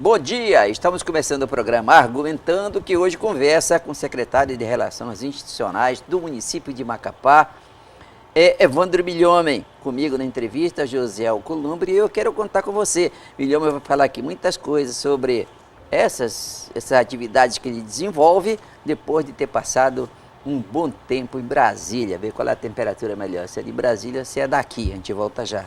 Bom dia, estamos começando o programa Argumentando, que hoje conversa com o secretário de Relações Institucionais do município de Macapá, Evandro Milhomem. Comigo na entrevista, José Alcolumbre, e eu quero contar com você. Milhomem vai falar aqui muitas coisas sobre essas atividades que ele desenvolve depois de ter passado um bom tempo em Brasília, ver qual é a temperatura melhor, se é de Brasília ou se é daqui. A gente volta já.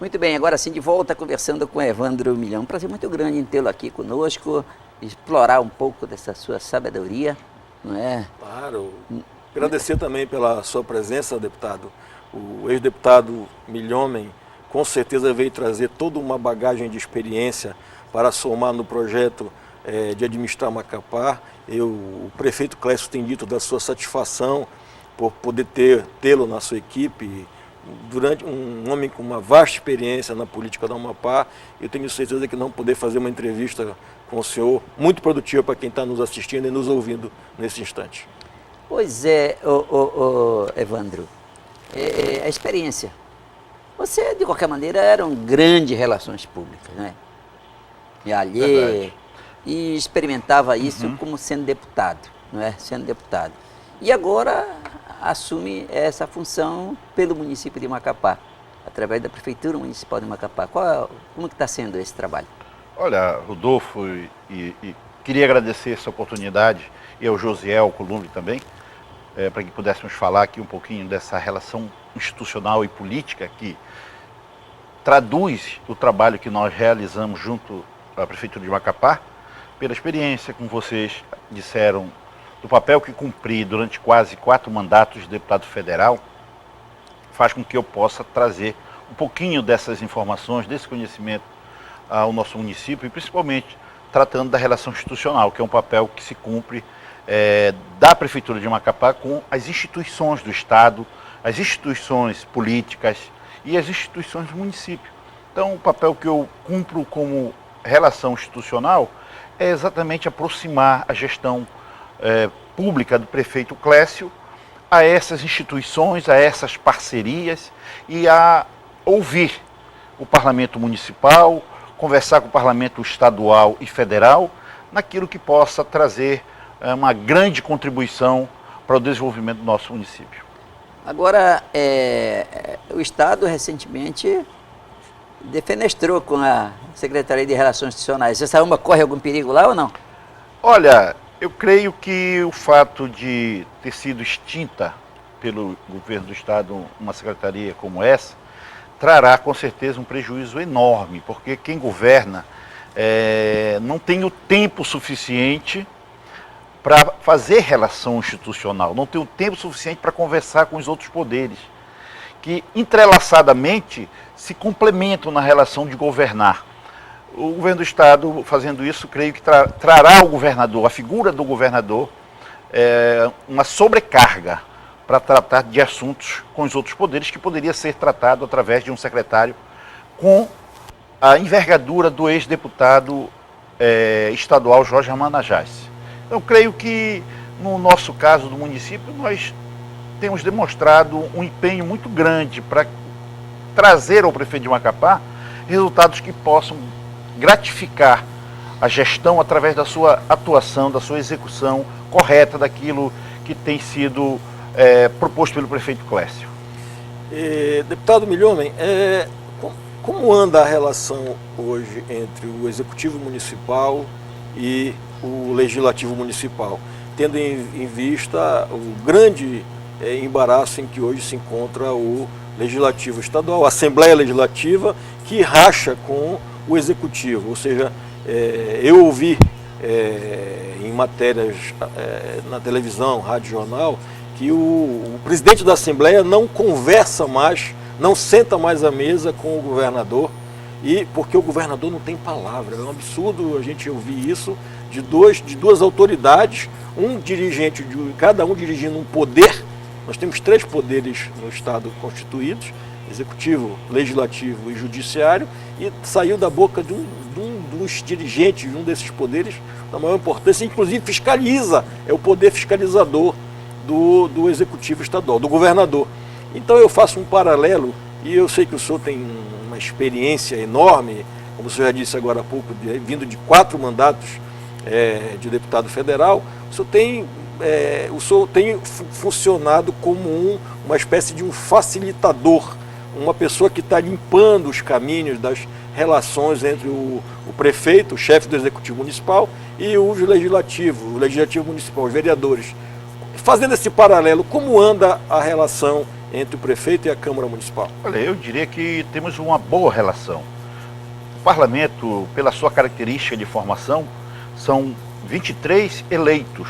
Muito bem, agora sim de volta conversando com Evandro Milhomem. Um prazer muito grande em tê-lo aqui conosco, explorar um pouco dessa sua sabedoria, não é? Claro. Agradecer também pela sua presença, deputado. O ex-deputado Milhomem com certeza veio trazer toda uma bagagem de experiência para somar no projeto de administrar Macapá. O prefeito Clécio tem dito da sua satisfação por poder tê-lo na sua equipe. Durante um homem com uma vasta experiência na política do Amapá, eu tenho certeza que não poder fazer uma entrevista com o senhor muito produtiva para quem está nos assistindo e nos ouvindo nesse instante. Pois é, Evandro, a experiência. Você, de qualquer maneira, era um grande relações públicas, né? E experimentava isso como sendo deputado, não é? Sendo deputado. E agora assume essa função pelo município de Macapá, através da Prefeitura Municipal de Macapá. Como que está sendo esse trabalho? Olha, Rodolfo, e queria agradecer essa oportunidade, e ao José Alcolumbre também, para que pudéssemos falar aqui um pouquinho dessa relação institucional e política que traduz o trabalho que nós realizamos junto à Prefeitura de Macapá, pela experiência, como vocês disseram, do papel que cumpri durante quase 4 mandatos de deputado federal, faz com que eu possa trazer um pouquinho dessas informações, desse conhecimento ao nosso município, e principalmente tratando da relação institucional, que é um papel que se cumpre da Prefeitura de Macapá com as instituições do Estado, as instituições políticas e as instituições do município. Então, o papel que eu cumpro como relação institucional é exatamente aproximar a gestão pública do prefeito Clécio a essas instituições, a essas parcerias e a ouvir o parlamento municipal, conversar com o parlamento estadual e federal naquilo que possa trazer uma grande contribuição para o desenvolvimento do nosso município. Agora, o Estado recentemente defenestrou com a Secretaria de Relações Institucionais. Essa UMA corre algum perigo lá ou não? Olha, eu creio que o fato de ter sido extinta pelo governo do Estado uma secretaria como essa, trará com certeza um prejuízo enorme, porque quem governa não tem o tempo suficiente para fazer relação institucional, não tem o tempo suficiente para conversar com os outros poderes, que entrelaçadamente se complementam na relação de governar. O governo do Estado, fazendo isso, creio que trará ao governador, a figura do governador, uma sobrecarga para tratar de assuntos com os outros poderes, que poderia ser tratado através de um secretário com a envergadura do ex-deputado estadual Jorge Ramanajás. Então, creio que, no nosso caso do município, nós temos demonstrado um empenho muito grande para trazer ao prefeito de Macapá resultados que possam gratificar a gestão através da sua atuação, da sua execução correta daquilo que tem sido proposto pelo prefeito Clécio. Deputado Milhomem, como anda a relação hoje entre o Executivo Municipal e o Legislativo Municipal, tendo em vista o grande embaraço em que hoje se encontra o Legislativo Estadual, a Assembleia Legislativa, que racha com o Executivo, ou seja, eu ouvi em matérias na televisão, rádio, jornal, que o presidente da Assembleia não conversa mais, não senta mais à mesa com o governador, porque o governador não tem palavra. É um absurdo a gente ouvir isso de duas autoridades, cada um dirigindo um poder, Nós temos 3 poderes no Estado constituídos, executivo, legislativo e judiciário, e saiu da boca dos dirigentes de um desses poderes da maior importância, inclusive fiscaliza, é o poder fiscalizador do executivo estadual, do governador. Então eu faço um paralelo, e eu sei que o senhor tem uma experiência enorme, como o senhor já disse agora há pouco, vindo de 4 mandatos de deputado federal, o senhor tem funcionado como uma espécie de um facilitador, uma pessoa que está limpando os caminhos das relações entre o prefeito, o chefe do executivo municipal, e o legislativo municipal, os vereadores. Fazendo esse paralelo, como anda a relação entre o prefeito e a Câmara Municipal? Olha, eu diria que temos uma boa relação. O parlamento, pela sua característica de formação, são 23 eleitos,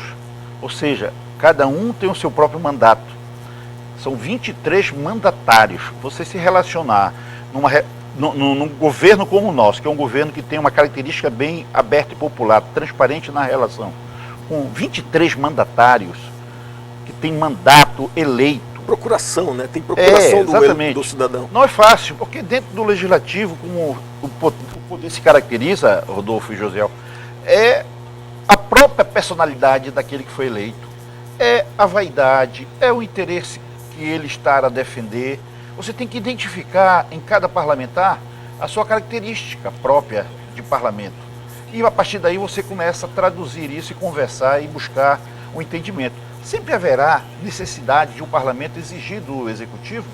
ou seja, cada um tem o seu próprio mandato. São 23 mandatários. Você se relacionar num governo como o nosso, que é um governo que tem uma característica bem aberta e popular, transparente na relação, com 23 mandatários que tem mandato eleito. Procuração, né? Tem procuração do cidadão. Não é fácil, porque dentro do legislativo, como o poder se caracteriza, Rodolfo e Josiel, é a própria personalidade daquele que foi eleito, é a vaidade, é o interesse que ele está a defender. Você tem que identificar em cada parlamentar a sua característica própria de parlamento. E a partir daí você começa a traduzir isso e conversar e buscar um entendimento. Sempre haverá necessidade de um parlamento exigir do executivo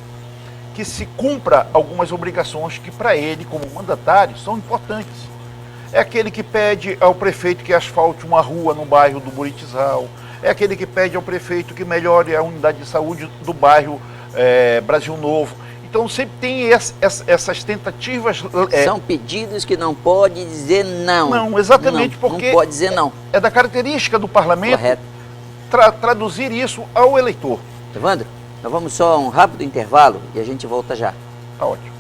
que se cumpra algumas obrigações que para ele, como mandatário, são importantes. É aquele que pede ao prefeito que asfalte uma rua no bairro do Buritizal, é aquele que pede ao prefeito que melhore a unidade de saúde do bairro Brasil Novo. Então sempre tem essas tentativas. São pedidos que não pode dizer não. Não, exatamente, não, porque não pode dizer não. É da característica do parlamento traduzir isso ao eleitor. Evandro, nós vamos só a um rápido intervalo e a gente volta já. Tá ótimo.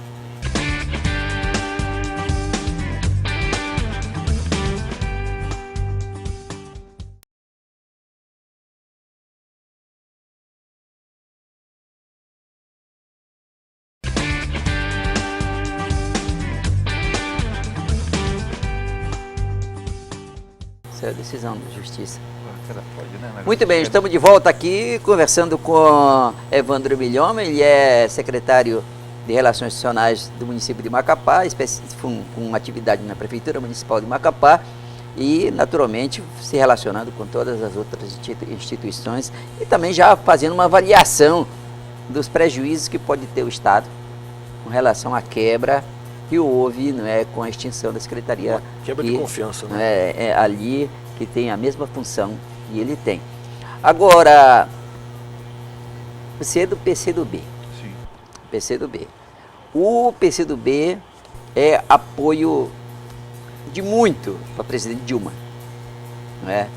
Essa é a decisão da Justiça. Pode, né? Muito bem, estamos de volta aqui conversando com Evandro Milhoma, ele é secretário de Relações Institucionais do município de Macapá, com atividade na Prefeitura Municipal de Macapá e, naturalmente, se relacionando com todas as outras instituições e também já fazendo uma avaliação dos prejuízos que pode ter o Estado com relação à quebra que houve, não é, com a extinção da Secretaria. Uma quebra de confiança, né? É ali que tem a mesma função que ele tem. Agora, você é do PCdoB. Sim. PCdoB. O PCdoB é apoio de muito para a presidente Dilma, não é?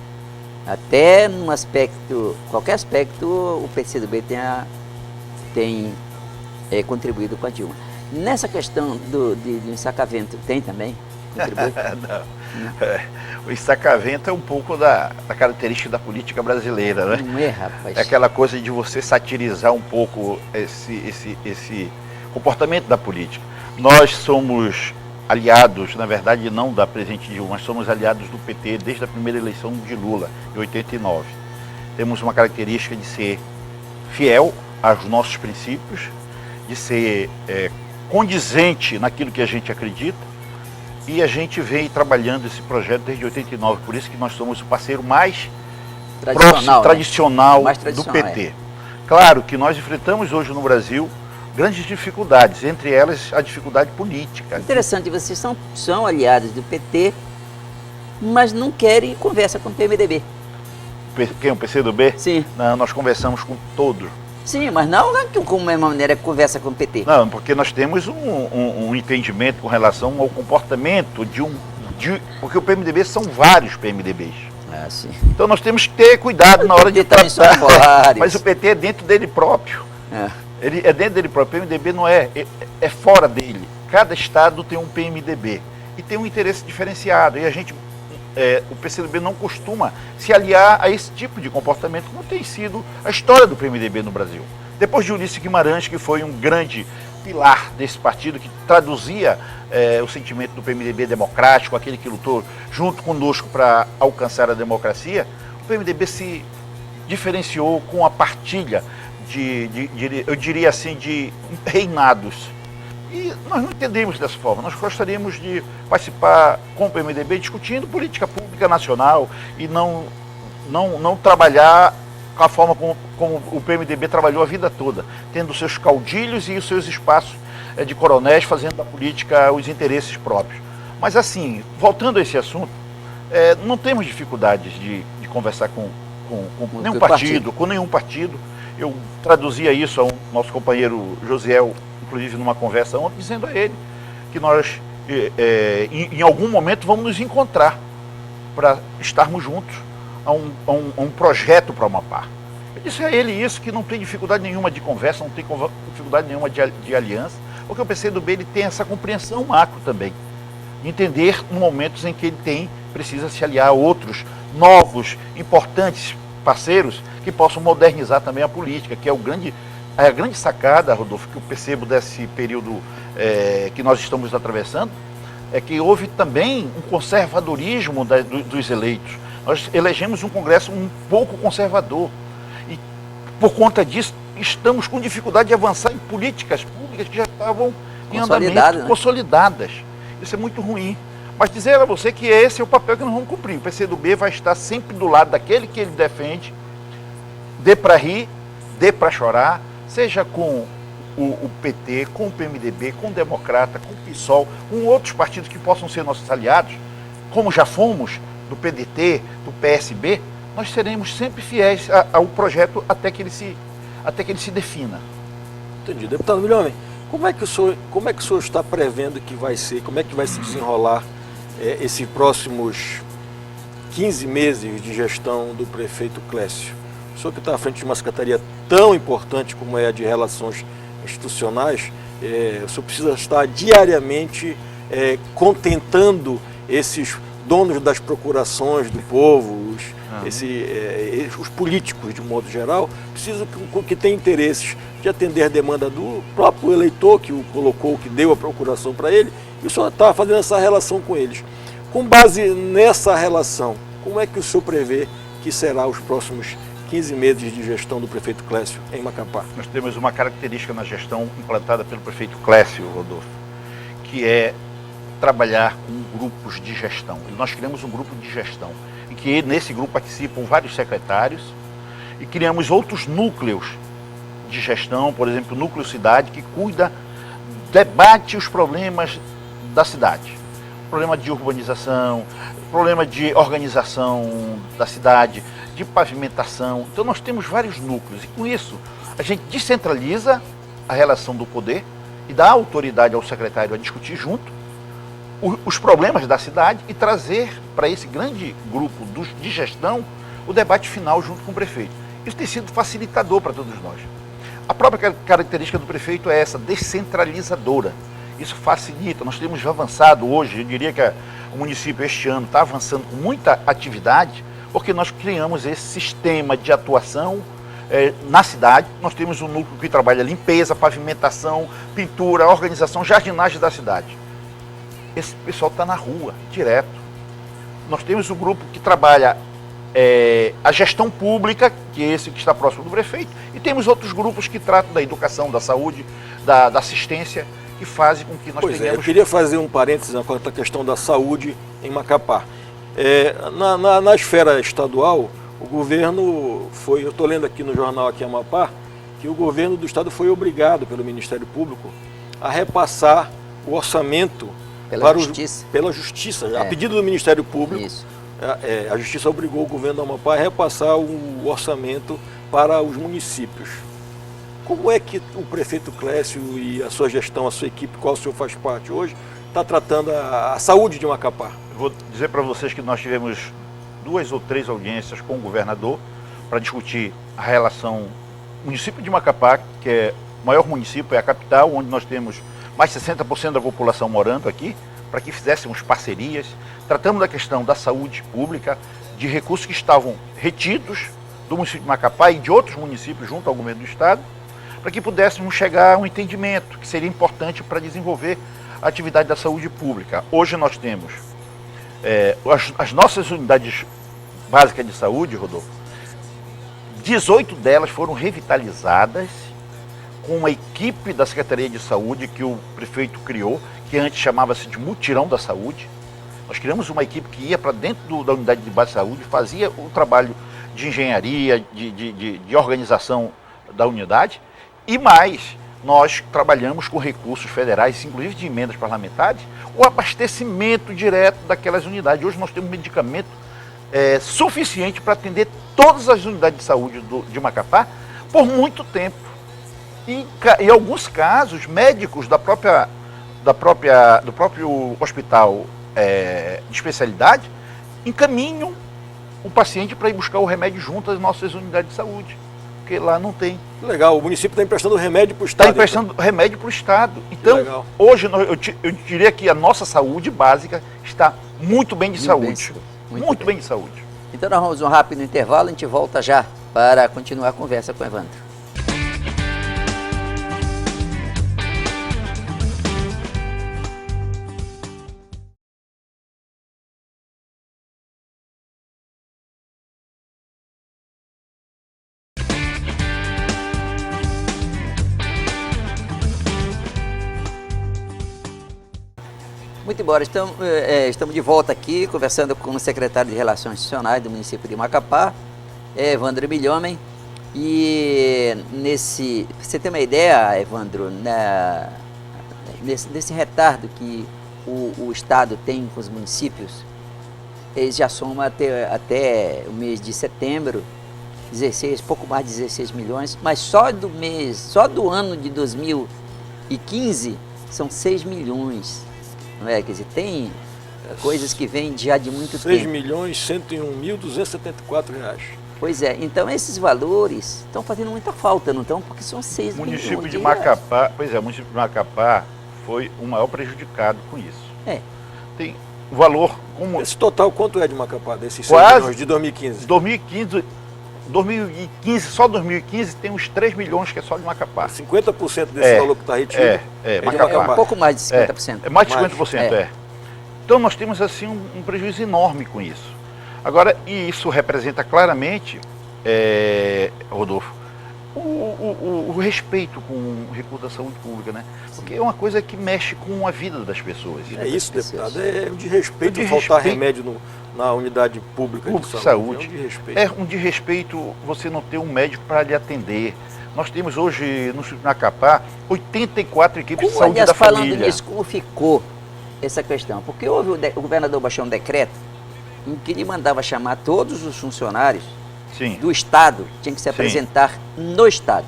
Até num aspecto, qualquer aspecto, o PCdoB tem contribuído com a Dilma. Nessa questão do ensacamento, tem também? Contribui? Não. O ensacamento é um pouco da característica da política brasileira, né? Não é, rapaz? É aquela coisa de você satirizar um pouco esse comportamento da política. Nós somos aliados, na verdade não da presidente Dilma, mas somos aliados do PT desde a primeira eleição de Lula, em 89. Temos uma característica de ser fiel aos nossos princípios, de ser condizente naquilo que a gente acredita, e a gente vem trabalhando esse projeto desde 89, por isso que nós somos o parceiro mais tradicional do PT. Claro que nós enfrentamos hoje no Brasil grandes dificuldades, entre elas a dificuldade política. Interessante, vocês são aliados do PT, mas não querem conversa com o PMDB. Quem? O PCdoB? Sim. Não, nós conversamos com todos. Sim, mas não com a mesma maneira que conversa com o PT. Não, porque nós temos um entendimento com relação ao comportamento porque o PMDB são vários PMDBs. Ah, sim. Então nós temos que ter cuidado na hora de tratar. Mas o PT é dentro dele próprio. Ele é dentro dele próprio. O PMDB não é fora dele. Cada estado tem um PMDB e tem um interesse diferenciado. E a gente o PCdoB não costuma se aliar a esse tipo de comportamento, como tem sido a história do PMDB no Brasil. Depois de Ulisses Guimarães, que foi um grande pilar desse partido, que traduzia o sentimento do PMDB democrático, aquele que lutou junto conosco para alcançar a democracia, o PMDB se diferenciou com a partilha eu diria assim, de reinados. E nós não entendemos dessa forma. Nós gostaríamos de participar com o PMDB discutindo política pública nacional e não trabalhar com a forma como o PMDB trabalhou a vida toda, tendo seus caudilhos e os seus espaços de coronéis, fazendo da política os interesses próprios. Mas assim, voltando a esse assunto, não temos dificuldades de conversar com nenhum partido. Eu traduzia isso ao nosso companheiro Josiel, inclusive numa conversa ontem, dizendo a ele que nós, em algum momento, vamos nos encontrar para estarmos juntos a um projeto para o Amapá. Eu disse a ele isso, que não tem dificuldade nenhuma de conversa, não tem dificuldade nenhuma de aliança, porque o PCdoB ele tem essa compreensão macro também, de entender momentos em que ele precisa se aliar a outros novos, importantes parceiros que possam modernizar também a política, que é a grande sacada, Rodolfo, que eu percebo desse período que nós estamos atravessando, é que houve também um conservadorismo dos eleitos. Nós elegemos um Congresso um pouco conservador e, por conta disso, estamos com dificuldade de avançar em políticas públicas que já estavam em andamento, consolidadas. Isso é muito ruim. Mas dizer a você que esse é o papel que nós vamos cumprir. O PCdoB vai estar sempre do lado daquele que ele defende, dê para rir, dê para chorar, seja com o PT, com o PMDB, com o Democrata, com o PSOL, com outros partidos que possam ser nossos aliados, como já fomos do PDT, do PSB, nós seremos sempre fiéis ao projeto até que ele se defina. Entendi. Deputado Milhomem, como é que o senhor está prevendo que vai ser, como é que vai se desenrolar esses próximos 15 meses de gestão do prefeito Clécio? O senhor que está à frente de uma secretaria tão importante como é a de Relações Institucionais, o senhor precisa estar diariamente contentando esses donos das procurações do povo, os políticos de um modo geral, precisam que tenham interesses de atender a demanda do próprio eleitor que o colocou, que deu a procuração para ele, e o senhor está fazendo essa relação com eles. Com base nessa relação, como é que o senhor prevê que será os próximos 15 meses de gestão do prefeito Clécio em Macapá? Nós temos uma característica na gestão implantada pelo prefeito Clécio, Rodolfo, que é trabalhar com grupos de gestão. E nós criamos um grupo de gestão, em que nesse grupo participam vários secretários e criamos outros núcleos de gestão, por exemplo, o Núcleo Cidade, que debate os problemas da cidade. Problema de urbanização, problema de organização da cidade, de pavimentação. Então nós temos vários núcleos e com isso a gente descentraliza a relação do poder e dá autoridade ao secretário a discutir junto os problemas da cidade e trazer para esse grande grupo de gestão o debate final junto com o prefeito. Isso tem sido facilitador para todos nós. A própria característica do prefeito é essa, descentralizadora. Isso facilita, nós temos avançado hoje, eu diria que o município este ano está avançando com muita atividade, porque nós criamos esse sistema de atuação na cidade. Nós temos um núcleo que trabalha limpeza, pavimentação, pintura, organização, jardinagem da cidade. Esse pessoal está na rua, direto. Nós temos um grupo que trabalha a gestão pública, que é esse que está próximo do prefeito, e temos outros grupos que tratam da educação, da saúde, da assistência, que fazem com que nós tenhamos... Eu queria fazer um parênteses quanto à questão da saúde em Macapá. Na esfera estadual, o governo foi, eu estou lendo aqui no jornal aqui Amapá, que o governo do estado foi obrigado pelo Ministério Público a repassar o orçamento pela Justiça. A pedido do Ministério Público, a Justiça obrigou o governo do Amapá a repassar o orçamento para os municípios. Como é que o prefeito Clécio e a sua gestão, a sua equipe, qual o senhor faz parte hoje, está tratando a saúde de Macapá? Eu vou dizer para vocês que nós tivemos 2 ou 3 audiências com o governador para discutir a relação município de Macapá, que é o maior município, é a capital, onde nós temos mais de 60% da população morando aqui, para que fizéssemos parcerias. Tratamos da questão da saúde pública, de recursos que estavam retidos do município de Macapá e de outros municípios junto ao governo do estado, para que pudéssemos chegar a um entendimento que seria importante para desenvolver a atividade da saúde pública. Hoje nós temos as nossas unidades básicas de saúde, Rodolfo, 18 delas foram revitalizadas com uma equipe da Secretaria de Saúde que o prefeito criou, que antes chamava-se de Mutirão da Saúde. Nós criamos uma equipe que ia para dentro da unidade de base de saúde, fazia o trabalho de engenharia, de organização da unidade, e mais, nós trabalhamos com recursos federais, inclusive de emendas parlamentares, o abastecimento direto daquelas unidades. Hoje nós temos medicamento suficiente para atender todas as unidades de saúde de Macapá por muito tempo. E em alguns casos, médicos do próprio hospital de especialidade encaminham o paciente para ir buscar o remédio junto às nossas unidades de saúde, porque lá não tem. Legal, o município está emprestando remédio para o Estado. Está emprestando remédio para o Estado. Então, hoje eu diria que a nossa saúde básica está muito bem de saúde. Muito bem de saúde. Então nós vamos um rápido intervalo, a gente volta já para continuar a conversa com o Evandro. Muito embora, estamos de volta aqui, conversando com o secretário de Relações Institucionais do município de Macapá, Evandro Milhomem. E pra você ter uma ideia, Evandro, nesse retardo que o Estado tem com os municípios, eles já somam até o mês de setembro, pouco mais de 16 milhões, mas só do ano de 2015 são 6 milhões. Não é? Quer dizer, tem coisas que vêm já de muito tempo. 6.101.274 reais. Pois é, então esses valores estão fazendo muita falta, não estão? Porque são 6 milhões. O município de Macapá, o município de Macapá foi o maior prejudicado com isso. Tem o valor... Esse total, quanto é de Macapá, desses 6 milhões de 2015? 2015, só 2015 tem uns 3 milhões que é só de Macapá. 50% desse valor que está retido Macapá. É um pouco mais de 50%. É mais de 50%, Então nós temos assim um prejuízo enorme com isso. Agora, e isso representa claramente, Rodolfo, o respeito com o recurso da saúde pública, né? Porque é uma coisa que mexe com a vida das pessoas. É isso, deputado, é um desrespeito faltar remédio na unidade pública de saúde. É um desrespeito você não ter um médico para lhe atender. Nós temos hoje no Macapá 84 equipes de saúde da família. Falando nisso, como ficou essa questão? Porque o governador baixou um decreto em que ele mandava chamar todos os funcionários do Estado, tinham que se apresentar no Estado.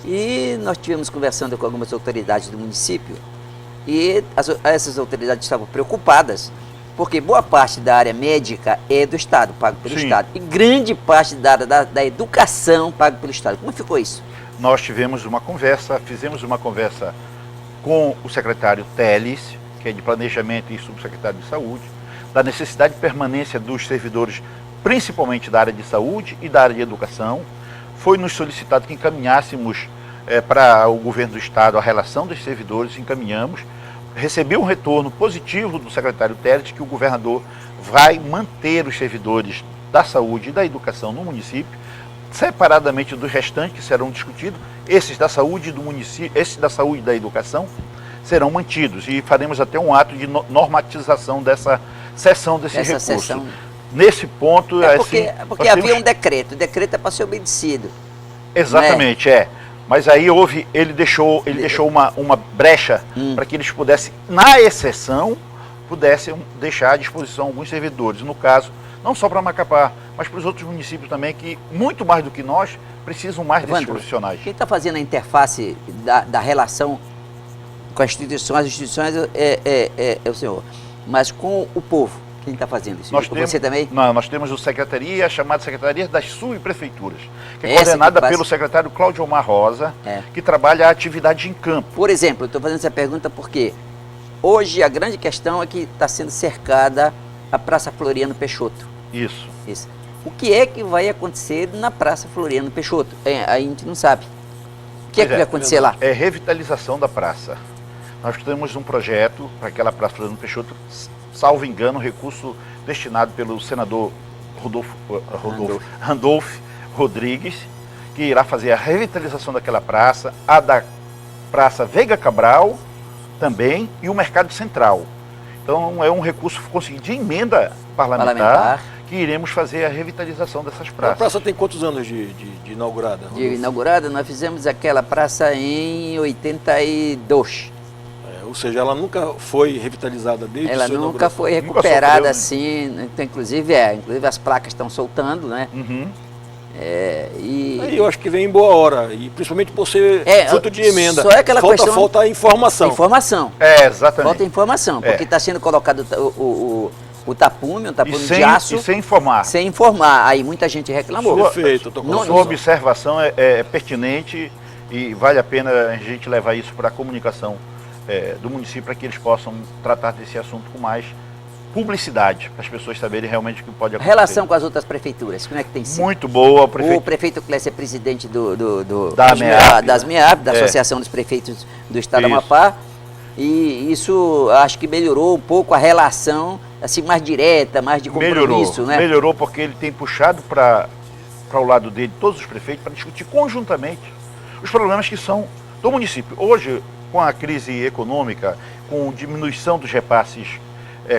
E nós estivemos conversando com algumas autoridades do município e essas autoridades estavam preocupadas porque boa parte da área médica é do Estado, pago pelo Estado, e grande parte da área da educação pago pelo Estado. Como ficou isso? Nós fizemos uma conversa com o secretário Teles, que é de Planejamento e subsecretário de Saúde, da necessidade de permanência dos servidores, principalmente da área de saúde e da área de educação. Foi nos solicitado que encaminhássemos para o governo do Estado a relação dos servidores, encaminhamos. Recebi um retorno positivo do secretário Teles, que o governador vai manter os servidores da saúde e da educação no município, separadamente dos restantes que serão discutidos. Esses da saúde do município, esses da saúde e da educação serão mantidos e faremos até um ato de normatização dessa cessão desse recurso. Nesse ponto... Porque havia um decreto, o decreto é para ser obedecido. Exatamente, Mas aí ele deixou uma brecha para que eles pudessem, na exceção, deixar à disposição alguns servidores. No caso, não só para Macapá, mas para os outros municípios também, que muito mais do que nós, precisam mais desses profissionais. Quem está fazendo a interface da relação com as instituições é o senhor, mas com o povo, quem está fazendo isso? Você também? Não, nós temos a chamada Secretaria das Subprefeituras, que é coordenada pelo secretário Cláudio Omar Rosa, que trabalha a atividade em campo. Por exemplo, eu estou fazendo essa pergunta porque hoje a grande questão é que está sendo cercada a Praça Floriano Peixoto. Isso. Isso. O que é que vai acontecer na Praça Floriano Peixoto? A gente não sabe. O que é que vai acontecer lá? É revitalização da praça. Nós temos um projeto para aquela Praça Floriano Peixoto, salvo engano, recurso destinado pelo senador Randolph Rodrigues, que irá fazer a revitalização daquela praça, a da Praça Veiga Cabral também e o Mercado Central. Então é um recurso conseguido de emenda parlamentar que iremos fazer a revitalização dessas praças. A praça tem quantos anos de inaugurada? De inaugurada, nós fizemos aquela praça em 82. Ou seja, ela nunca foi revitalizada desde Ela sua nunca inauguração. foi recuperada assim, então, inclusive as placas estão soltando, né? Uhum. Aí eu acho que vem em boa hora, e principalmente por ser fruto de emenda. Só é aquela questão... Falta a informação. Informação. Exatamente. Falta informação, porque está sendo colocado o tapume, um tapume de aço. E sem informar. Sem informar. Aí muita gente reclamou. Perfeito, Sua observação é pertinente e vale a pena a gente levar isso para a comunicação do município, para que eles possam tratar desse assunto com mais publicidade, para as pessoas saberem realmente o que pode acontecer. Relação com as outras prefeituras, como é que tem sido? Muito boa. O prefeito Clécio é presidente das MEAP, da Associação dos Prefeitos do Estado do Amapá, e isso acho que melhorou um pouco a relação, assim, mais direta, mais de compromisso, né? Melhorou porque ele tem puxado para o lado dele todos os prefeitos para discutir conjuntamente os problemas que são do município. Hoje, com a crise econômica, com diminuição dos repasses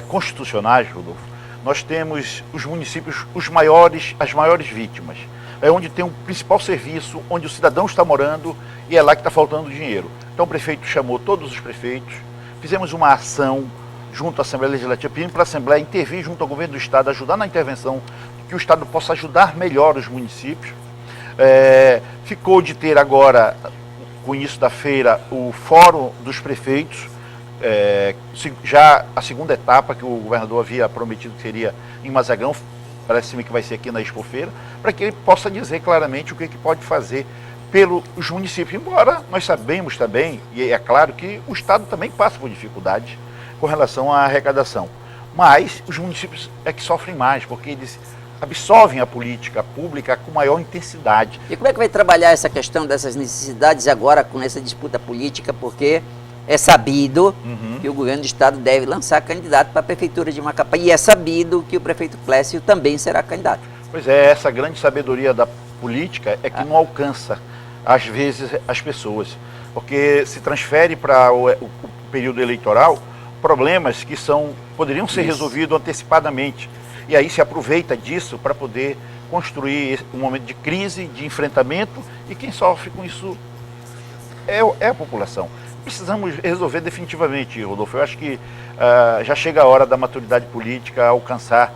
constitucionais, Rodolfo, nós temos os municípios as maiores vítimas. É onde tem o principal serviço, onde o cidadão está morando e é lá que está faltando dinheiro. Então o prefeito chamou todos os prefeitos, fizemos uma ação junto à Assembleia Legislativa, pedindo para a Assembleia intervir junto ao governo do Estado, ajudar na intervenção, que o Estado possa ajudar melhor os municípios. Ficou de ter agora, com o início da feira, o Fórum dos Prefeitos, já a segunda etapa que o governador havia prometido que seria em Mazagão, parece-me que vai ser aqui na Expofeira, para que ele possa dizer claramente o que pode fazer pelos municípios. Embora nós sabemos também, e é claro que o Estado também passa por dificuldades com relação à arrecadação, mas os municípios é que sofrem mais, porque eles absorvem a política pública com maior intensidade. E como é que vai trabalhar essa questão dessas necessidades agora com essa disputa política, porque é sabido que o governo do estado deve lançar candidato para a prefeitura de Macapá, e é sabido que o prefeito Clécio também será candidato. Pois é, essa grande sabedoria da política é que não alcança, às vezes, as pessoas, porque se transfere para o período eleitoral problemas que poderiam ser resolvidos antecipadamente, e aí se aproveita disso para poder construir um momento de crise, de enfrentamento, e quem sofre com isso é a população. Precisamos resolver definitivamente, Rodolfo. Eu acho que já chega a hora da maturidade política alcançar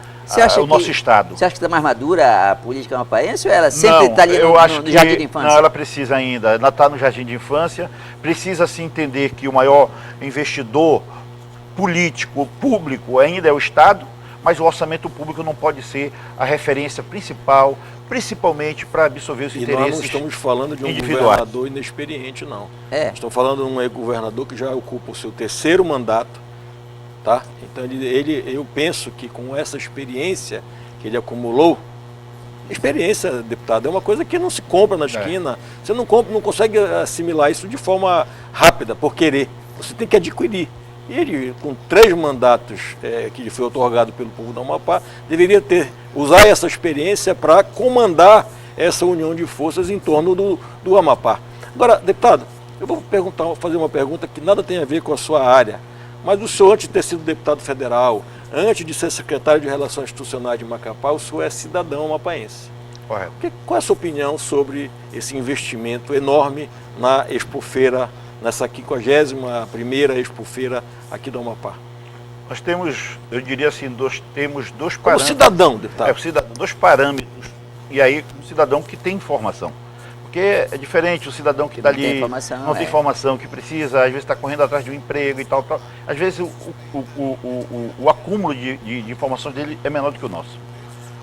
o nosso Estado. Você acha que está mais madura a política amapaense ou ela sempre está ali no jardim de infância? Não, ela precisa ainda. Ela está no jardim de infância. Precisa se entender que o maior investidor político, público, ainda é o Estado, mas o orçamento público não pode ser a referência principal, principalmente para absorver os interesses individuais. Nós não estamos falando de um governador inexperiente, não. Nós estamos falando de um governador que já ocupa o seu terceiro mandato, tá? Então eu penso que com essa experiência que ele acumulou, experiência, deputado, é uma coisa que não se compra na esquina. Você não consegue assimilar isso de forma rápida, por querer. Você tem que adquirir. E ele, com 3 mandatos que lhe foi otorgado pelo povo do Amapá, deveria usar essa experiência para comandar essa união de forças em torno do Amapá. Agora, deputado, eu vou fazer uma pergunta que nada tem a ver com a sua área, mas o senhor, antes de ter sido deputado federal, antes de ser secretário de Relações Institucionais de Macapá, o senhor é cidadão amapaense. Correto. Qual é a sua opinião sobre esse investimento enorme na Expofeira, nessa 51ª Expofeira aqui do Amapá? Nós temos, eu diria assim, temos dois Como parâmetros. cidadão, deputado. Dois parâmetros, e aí um cidadão que tem informação. Porque é diferente o cidadão que está ali, não tem informação, que precisa, às vezes está correndo atrás de um emprego e tal. Às vezes o acúmulo de informações dele é menor do que o nosso.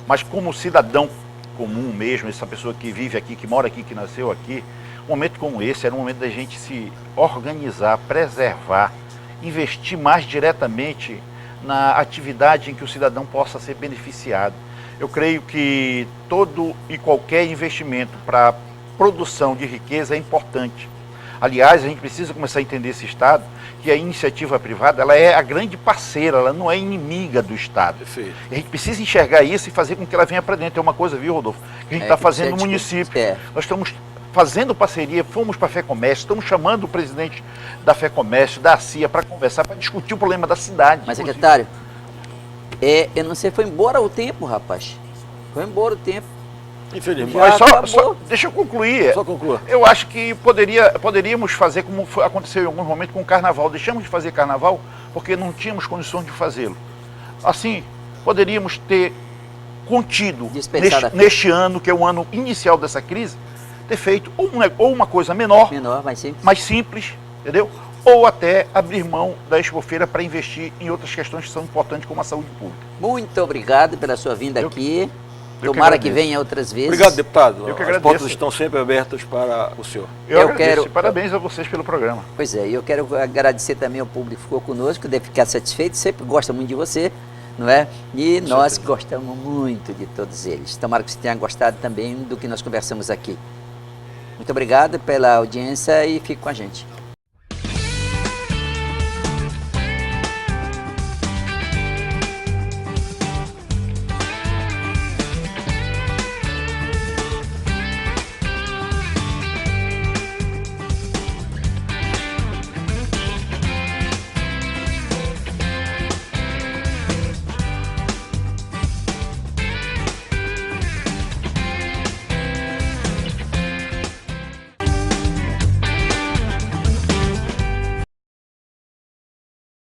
Mas como cidadão comum mesmo, essa pessoa que vive aqui, que mora aqui, que nasceu aqui, um momento como esse era um momento da gente se organizar, preservar investir mais diretamente na atividade em que o cidadão possa ser beneficiado. Eu creio que todo e qualquer investimento para produção de riqueza é importante. Aliás, a gente precisa começar a entender esse Estado, que a iniciativa privada ela é a grande parceira, ela não é inimiga do Estado. Perfeito. A gente precisa enxergar isso e fazer com que ela venha para dentro. É uma coisa, viu, Rodolfo, que a gente está fazendo no município. Nós estamos fazendo parceria, fomos para a FEComércio, estamos chamando o presidente da FEComércio, da CIA, para conversar, para discutir o problema da cidade. Mas, secretário, eu não sei, foi embora o tempo, rapaz. Foi embora o tempo. Infelizmente. Mas só deixa eu concluir. Só conclua. Eu acho que poderíamos fazer como aconteceu em algum momento com o carnaval. Deixamos de fazer carnaval porque não tínhamos condições de fazê-lo. Assim, poderíamos ter contido neste ano, que é o ano inicial dessa crise, ter feito ou uma coisa menor, mais simples, entendeu? Ou até abrir mão da Expofeira para investir em outras questões que são importantes, como a saúde pública. Muito obrigado pela sua vinda aqui. Tomara que venha outras vezes. Obrigado, deputado. Eu que As agradeço. portas estão sempre abertas para o senhor. Eu agradeço. Parabéns a vocês pelo programa. Pois é, eu quero agradecer também ao público que ficou conosco, deve ficar satisfeito, sempre gosta muito de você, não é? E nós gostamos muito de todos eles. Tomara que você tenha gostado também do que nós conversamos aqui. Muito obrigado pela audiência e fique com a gente.